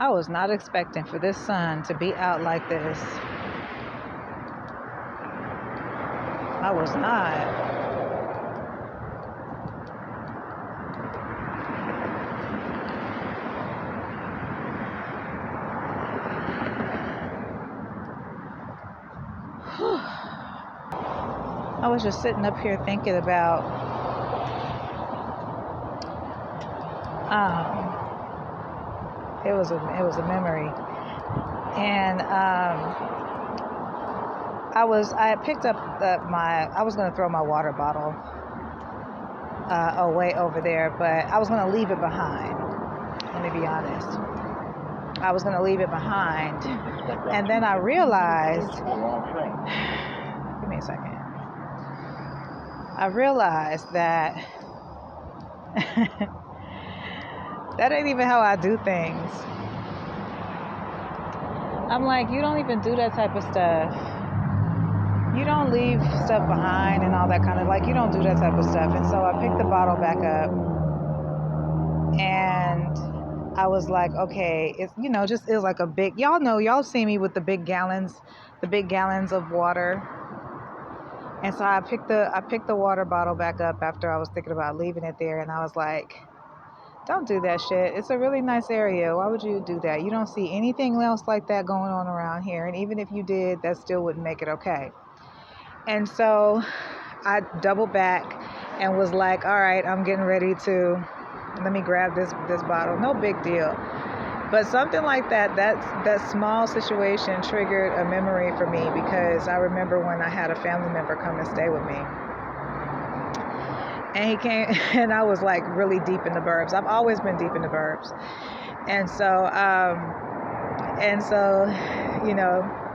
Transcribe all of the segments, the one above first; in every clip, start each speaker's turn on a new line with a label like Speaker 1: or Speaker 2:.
Speaker 1: I was not expecting for this sun to be out like this. I was not. I was just sitting up here thinking about it was a memory, and I had picked up I was going to throw my water bottle away over there, but I was going to leave it behind. Let me be honest. I was going to leave it behind, and then I realized. Give me a second. I realized that that ain't even how I do things. I'm like, you don't even do that type of stuff. You don't leave stuff behind and all that kind of, like, you don't do that type of stuff. And so I picked the bottle back up, and I was like, okay, it's, it was like a big, y'all see me with the big gallons of water. And so I picked the water bottle back up after I was thinking about leaving it there, and I was like, don't do that shit. It's a really nice area. Why would you do that? You don't see anything else like that going on around here, and even if you did, that still wouldn't make it okay. And so I doubled back and was like, all right, I'm getting ready to, let me grab this bottle. No big deal. But something like that small situation triggered a memory for me, because I remember when I had a family member come and stay with me. And he came, and I was like really deep in the burbs. I've always been deep in the burbs. And so,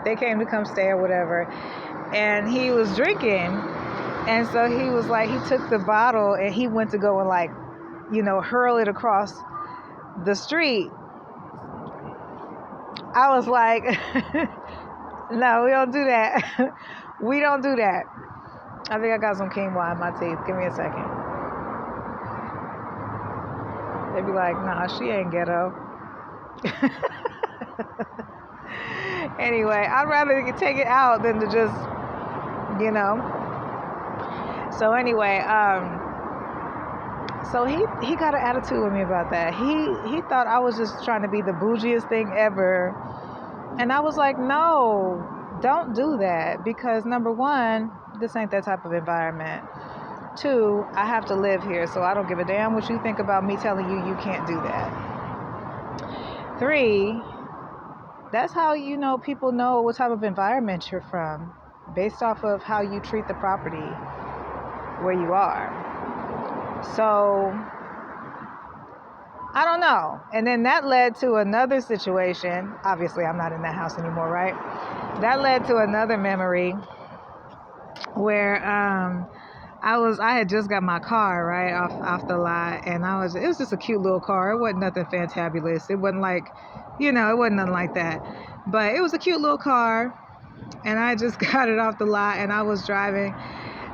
Speaker 1: they came to come stay or whatever. And he was drinking. And so he was like, he took the bottle and he went to go and like, hurl it across the street. I was like, no, we don't do that. We don't do that. I think I got some quinoa in my teeth. Give me a second. They'd be like, nah, she ain't ghetto. Anyway, I'd rather take it out than to just, So anyway, so he got an attitude with me about that. He thought I was just trying to be the bougiest thing ever. And I was like, no, don't do that. Because number one, this ain't that type of environment. Two, I have to live here, so I don't give a damn what you think about me telling you can't do that. Three, that's how people know what type of environment you're from, based off of how you treat the property where you are. So, I don't know. And then that led to another situation. Obviously, I'm not in that house anymore, right? That led to another memory where I had just got my car right off the lot, and it was just a cute little car. It wasn't nothing fantabulous. It wasn't like, it wasn't nothing like that. But it was a cute little car, and I just got it off the lot, and I was driving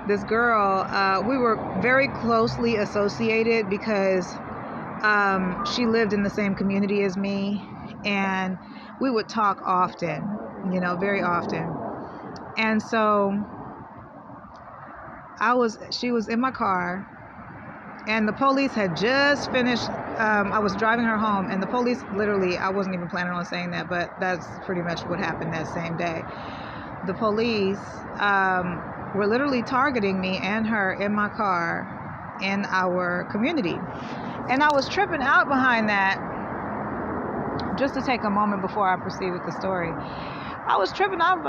Speaker 1: this girl. We were very closely associated because she lived in the same community as me, and we would talk often, very often. And so she was in my car, and the police had just finished. I was driving her home, and the police literally, I wasn't even planning on saying that, but that's pretty much what happened that same day. The police were literally targeting me and her in my car in our community. And I was tripping out behind that. Just to take a moment before I proceed with the story, I was tripping out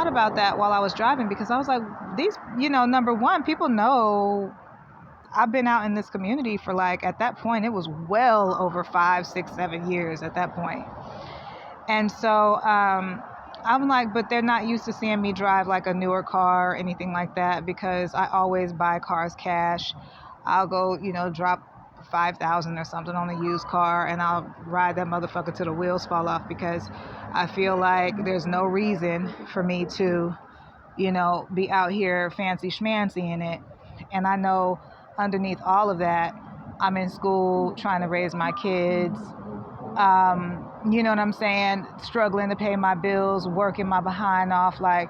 Speaker 1: about that while I was driving, because I was like, these, number one, people know I've been out in this community for, like, at that point, it was well over 5, 6, 7 years at that point. And so I'm like, but they're not used to seeing me drive like a newer car or anything like that, because I always buy cars cash. I'll go, drop $5,000 or something on a used car, and I'll ride that motherfucker till the wheels fall off, because I feel like there's no reason for me to, be out here fancy schmancy in it. And I know underneath all of that, I'm in school trying to raise my kids, You know what I'm saying? Struggling to pay my bills, working my behind off. Like,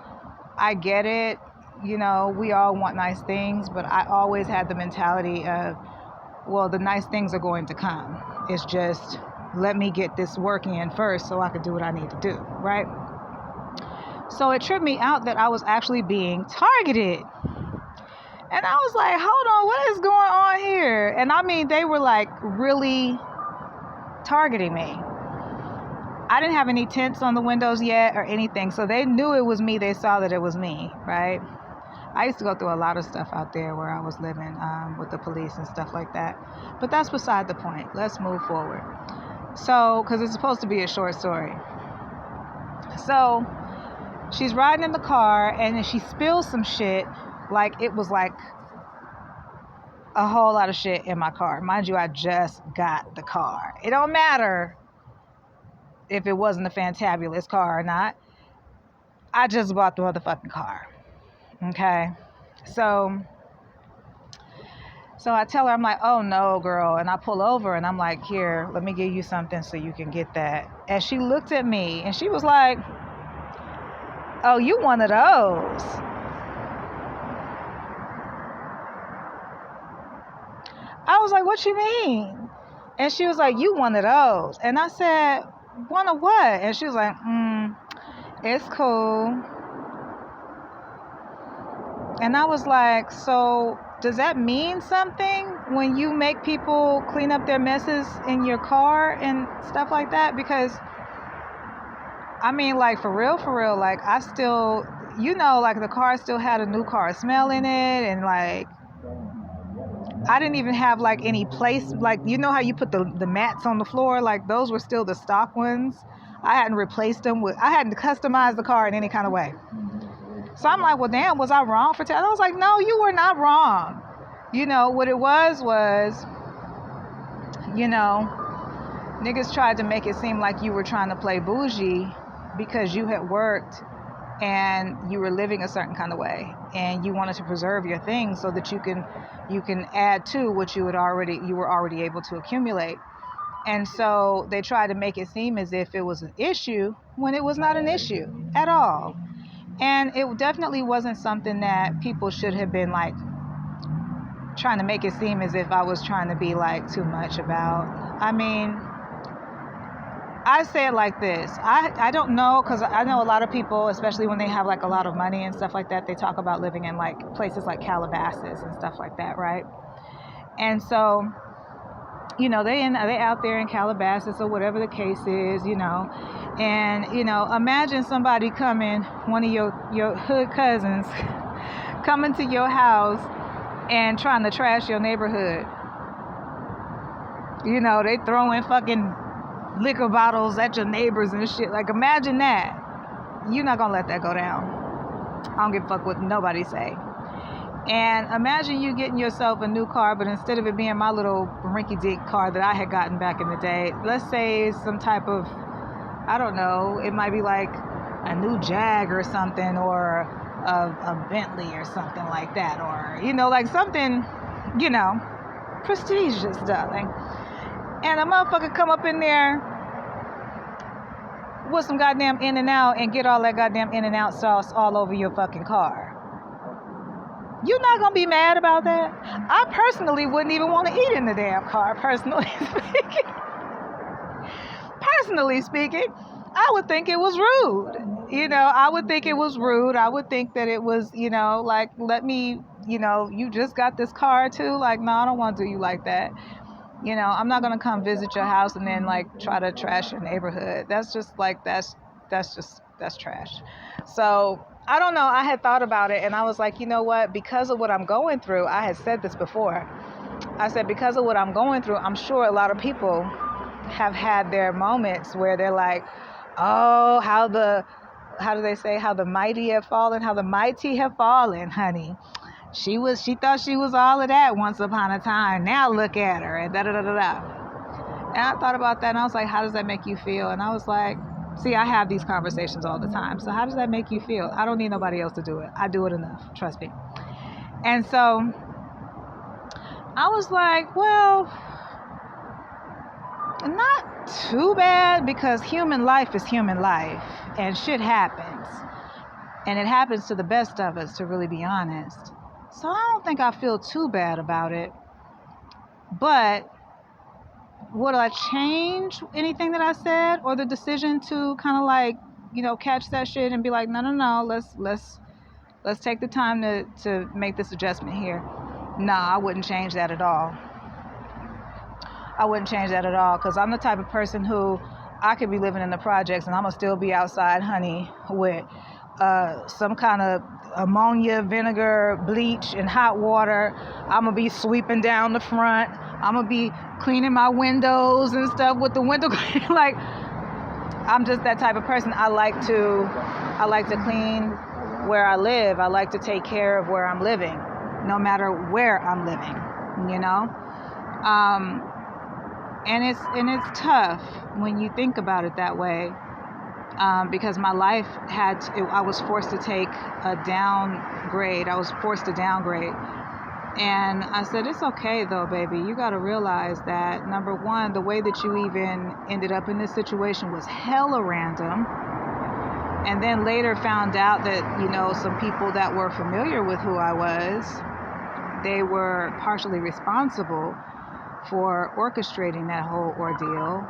Speaker 1: I get it. You know, we all want nice things, but I always had the mentality of, well, the nice things are going to come. It's just, let me get this work in first so I can do what I need to do, right? So it tripped me out that I was actually being targeted. And I was like, hold on, what is going on here? And I mean, they were like really targeting me. I didn't have any tints on the windows yet or anything, so they knew it was me. They saw that it was me, right? I used to go through a lot of stuff out there where I was living with the police and stuff like that. But that's beside the point. Let's move forward. So, because it's supposed to be a short story. So, she's riding in the car and then she spills some shit. Like, it was like a whole lot of shit in my car. Mind you, I just got the car. It don't matter if it wasn't a fantabulous car or not. I just bought the motherfucking car. Okay? So I tell her, I'm like, oh no, girl. And I pull over and I'm like, here, let me give you something so you can get that. And she looked at me and she was like, oh, you one of those. I was like, what you mean? And she was like, you one of those. And I said, one of what? And she was like, it's cool. And I was like, so does that mean something when you make people clean up their messes in your car and stuff like that? Because, I mean, like, for real, like, I still, you know, like, the car still had a new car smell in it, and, like, I didn't even have, like, any place, like, you know how you put the mats on the floor? Like, those were still the stock ones. I hadn't replaced them with, I hadn't customized the car in any kind of way. So I'm like, well, damn, was I wrong for telling? I was like, no, you were not wrong. You know, what it was, you know, niggas tried to make it seem like you were trying to play bougie because you had worked and you were living a certain kind of way and you wanted to preserve your things so that you can add to what you were already able to accumulate. And so they tried to make it seem as if it was an issue when it was not an issue at all. And it definitely wasn't something that people should have been like trying to make it seem as if I was trying to be like too much about. I mean, I say it like this. I don't know, because I know a lot of people, especially when they have like a lot of money and stuff like that, they talk about living in like places like Calabasas and stuff like that, right? And so, you know, they out there in Calabasas or whatever the case is, you know. And, you know, imagine somebody coming, one of your hood cousins, coming to your house and trying to trash your neighborhood. You know, they throwing fucking liquor bottles at your neighbors and shit. Like, imagine that. You're not gonna let that go down. I don't give a fuck what nobody say. And imagine you getting yourself a new car, but instead of it being my little rinky-dink car that I had gotten back in the day, let's say it's some type of, I don't know, it might be like a new Jag or something, or a Bentley or something like that, or, you know, like something, you know, prestigious, darling. And a motherfucker come up in there with some goddamn In and Out and get all that goddamn In and Out sauce all over your fucking car. You're not going to be mad about that? I personally wouldn't even want to eat in the damn car, personally speaking. Personally speaking, I would think it was rude. You know, I would think it was rude. I would think that it was, you know, like, let me, you know, you just got this car too? Like, no, I don't want to do you like that. You know, I'm not going to come visit your house and then, like, try to trash your neighborhood. That's just, like, that's trash. So, I don't know. I had thought about it, and I was like, you know what? Because of what I'm going through, I had said this before. I said, because of what I'm going through, I'm sure a lot of people have had their moments where they're like, oh, how do they say, how the mighty have fallen, honey. She thought she was all of that once upon a time. Now look at her, and da-da-da-da-da. And I thought about that, and I was like, how does that make you feel? And I was like, see, I have these conversations all the time. So how does that make you feel? I don't need nobody else to do it. I do it enough. Trust me. And so I was like, well, Not too bad, because human life is human life and shit happens. And it happens to the best of us, to really be honest. So I don't think I feel too bad about it. But would I change anything that I said, or the decision to kind of like, catch that shit and be like, no, let's take the time to make this adjustment here? Nah, I wouldn't change that at all. I wouldn't change that at all, because I'm the type of person who, I could be living in the projects and I'm gonna still be outside, honey, with some kind of ammonia, vinegar, bleach, and hot water. I'm gonna be sweeping down the front. I'm gonna be cleaning my windows and stuff with the window cleaner. Like, I'm just that type of person. I like to clean where I live. I like to take care of where I'm living, no matter where I'm living, and it's tough when you think about it that way, because my life I was forced to take a downgrade. I was forced to downgrade. And I said, it's okay though, baby. You got to realize that, number one, the way that you even ended up in this situation was hella random. And then later found out that, some people that were familiar with who I was, they were partially responsible for orchestrating that whole ordeal.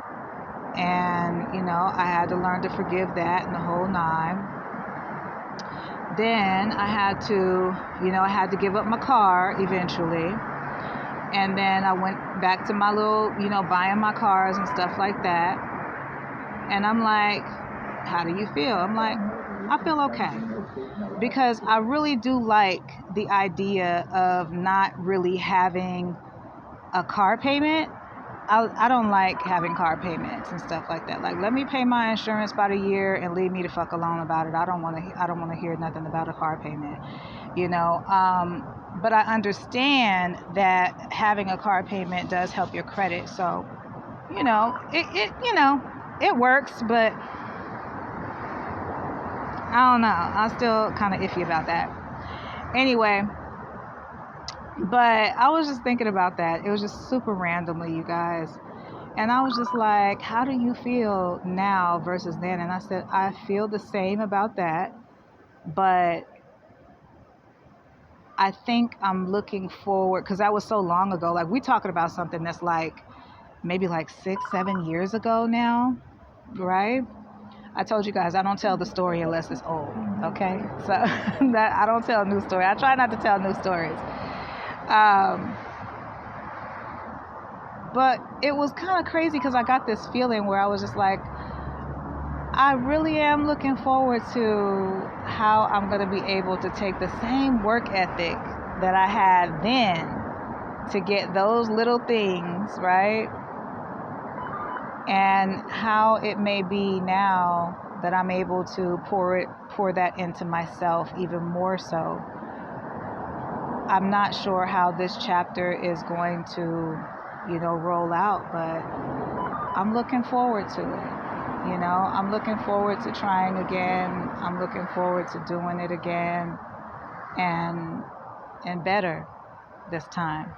Speaker 1: And, I had to learn to forgive that and the whole nine. Then I had to give up my car eventually. And then I went back to my little, buying my cars and stuff like that. And I'm like, how do you feel? I'm like, I feel okay. Because I really do like the idea of not really having a car payment. I don't like having car payments and stuff like that. Like, let me pay my insurance by the year and leave me the fuck alone about it. I don't want to hear nothing about a car payment, But I understand that having a car payment does help your credit. So, it works, but I don't know. I'm still kind of iffy about that. Anyway. But I was just thinking about that. It was just super randomly, you guys. And I was just like, how do you feel now versus then? And I said, I feel the same about that. But I think I'm looking forward, because that was so long ago. Like, we talking about something that's like maybe like 6-7 years ago now, right? I told you guys I don't tell the story unless it's old, okay? So that I don't tell a new story. I try not to tell new stories. But it was kind of crazy, because I got this feeling where I was just like, I really am looking forward to how I'm going to be able to take the same work ethic that I had then to get those little things, right? And how it may be now that I'm able to pour that into myself even more so. I'm not sure how this chapter is going to, roll out, but I'm looking forward to it. I'm looking forward to trying again. I'm looking forward to doing it again, and better this time.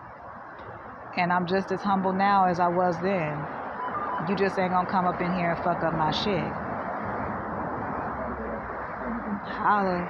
Speaker 1: And I'm just as humble now as I was then. You just ain't gonna come up in here and fuck up my shit. Holla.